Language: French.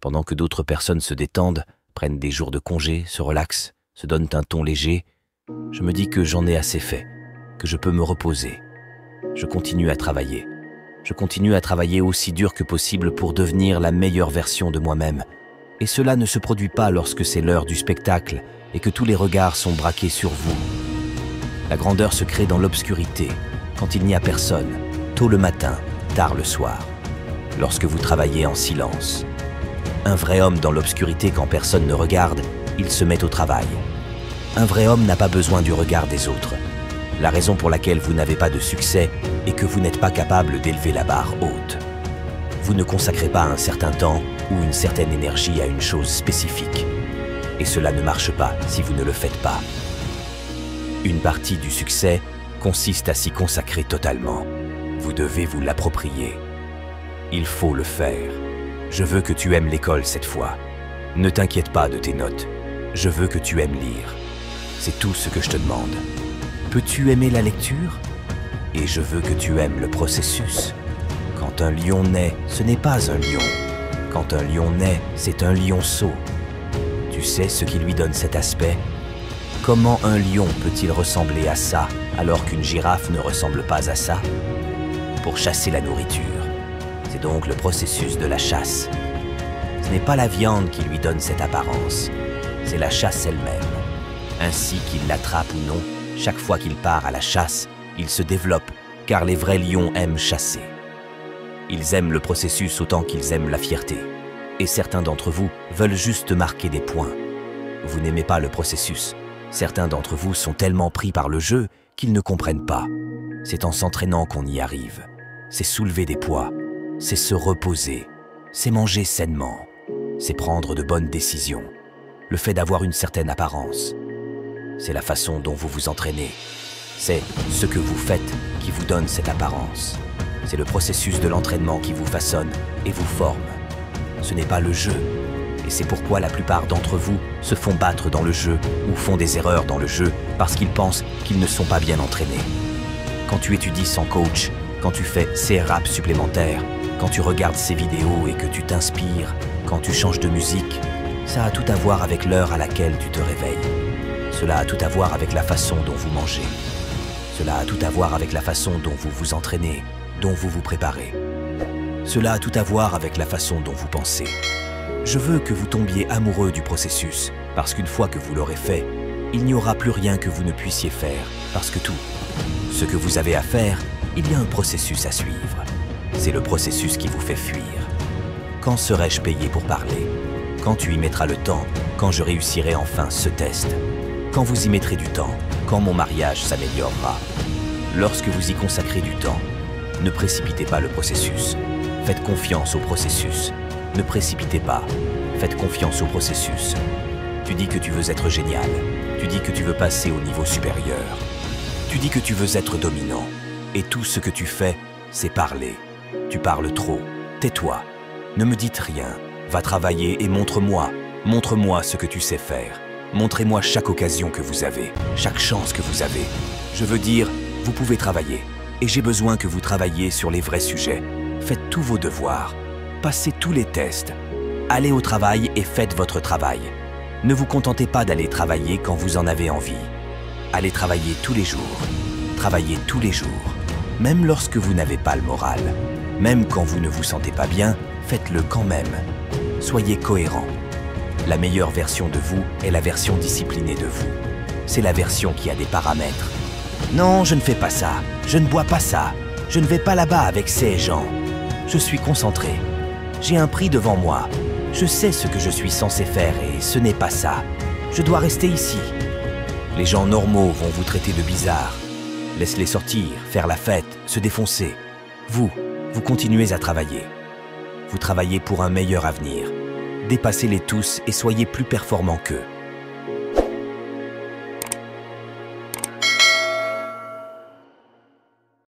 Pendant que d'autres personnes se détendent, prennent des jours de congé, se relaxent, se donnent un ton léger, je me dis que j'en ai assez fait, que je peux me reposer. Je continue à travailler. Je continue à travailler aussi dur que possible pour devenir la meilleure version de moi-même. Et cela ne se produit pas lorsque c'est l'heure du spectacle et que tous les regards sont braqués sur vous. La grandeur se crée dans l'obscurité, quand il n'y a personne, tôt le matin, tard le soir, lorsque vous travaillez en silence. Un vrai homme dans l'obscurité quand personne ne regarde, il se met au travail. Un vrai homme n'a pas besoin du regard des autres. La raison pour laquelle vous n'avez pas de succès est que vous n'êtes pas capable d'élever la barre haute. Vous ne consacrez pas un certain temps ou une certaine énergie à une chose spécifique. Et cela ne marche pas si vous ne le faites pas. Une partie du succès consiste à s'y consacrer totalement. Vous devez vous l'approprier. Il faut le faire. Je veux que tu aimes l'école cette fois. Ne t'inquiète pas de tes notes. Je veux que tu aimes lire. C'est tout ce que je te demande. Peux-tu aimer la lecture? Et je veux que tu aimes le processus. Quand un lion naît, ce n'est pas un lion. Quand un lion naît, c'est un lionceau. Tu sais ce qui lui donne cet aspect? Comment un lion peut-il ressembler à ça, alors qu'une girafe ne ressemble pas à ça? Pour chasser la nourriture. C'est donc le processus de la chasse. Ce n'est pas la viande qui lui donne cette apparence, c'est la chasse elle-même. Ainsi qu'il l'attrape ou non, chaque fois qu'il part à la chasse, il se développe, car les vrais lions aiment chasser. Ils aiment le processus autant qu'ils aiment la fierté. Et certains d'entre vous veulent juste marquer des points. Vous n'aimez pas le processus. Certains d'entre vous sont tellement pris par le jeu qu'ils ne comprennent pas. C'est en s'entraînant qu'on y arrive. C'est soulever des poids. C'est se reposer. C'est manger sainement. C'est prendre de bonnes décisions. Le fait d'avoir une certaine apparence. C'est la façon dont vous vous entraînez. C'est ce que vous faites qui vous donne cette apparence. C'est le processus de l'entraînement qui vous façonne et vous forme. Ce n'est pas le jeu. Et c'est pourquoi la plupart d'entre vous se font battre dans le jeu ou font des erreurs dans le jeu parce qu'ils pensent qu'ils ne sont pas bien entraînés. Quand tu étudies sans coach, quand tu fais ces raps supplémentaires, quand tu regardes ces vidéos et que tu t'inspires, quand tu changes de musique, ça a tout à voir avec l'heure à laquelle tu te réveilles. Cela a tout à voir avec la façon dont vous mangez. Cela a tout à voir avec la façon dont vous vous entraînez, dont vous vous préparez. Cela a tout à voir avec la façon dont vous pensez. Je veux que vous tombiez amoureux du processus, parce qu'une fois que vous l'aurez fait, il n'y aura plus rien que vous ne puissiez faire, parce que tout, ce que vous avez à faire, il y a un processus à suivre. C'est le processus qui vous fait fuir. Quand serai-je payé pour parler? Quand tu y mettras le temps, quand je réussirai enfin ce test. Quand vous y mettrez du temps, quand mon mariage s'améliorera. Lorsque vous y consacrez du temps, ne précipitez pas le processus. Faites confiance au processus. Ne précipitez pas. Faites confiance au processus. Tu dis que tu veux être génial. Tu dis que tu veux passer au niveau supérieur. Tu dis que tu veux être dominant. Et tout ce que tu fais, c'est parler. Tu parles trop. Tais-toi. Ne me dites rien. Va travailler et montre-moi. Montre-moi ce que tu sais faire. Montrez-moi chaque occasion que vous avez, chaque chance que vous avez. Je veux dire, vous pouvez travailler. Et j'ai besoin que vous travailliez sur les vrais sujets. Faites tous vos devoirs. Passez tous les tests. Allez au travail et faites votre travail. Ne vous contentez pas d'aller travailler quand vous en avez envie. Allez travailler tous les jours. Travaillez tous les jours. Même lorsque vous n'avez pas le moral. Même quand vous ne vous sentez pas bien, faites-le quand même. Soyez cohérent. La meilleure version de vous est la version disciplinée de vous. C'est la version qui a des paramètres. Non, je ne fais pas ça. Je ne bois pas ça. Je ne vais pas là-bas avec ces gens. Je suis concentré. J'ai un prix devant moi. Je sais ce que je suis censé faire et ce n'est pas ça. Je dois rester ici. Les gens normaux vont vous traiter de bizarre. Laisse-les sortir, faire la fête, se défoncer. Vous continuez à travailler. Vous travaillez pour un meilleur avenir. Dépassez-les tous et soyez plus performants qu'eux.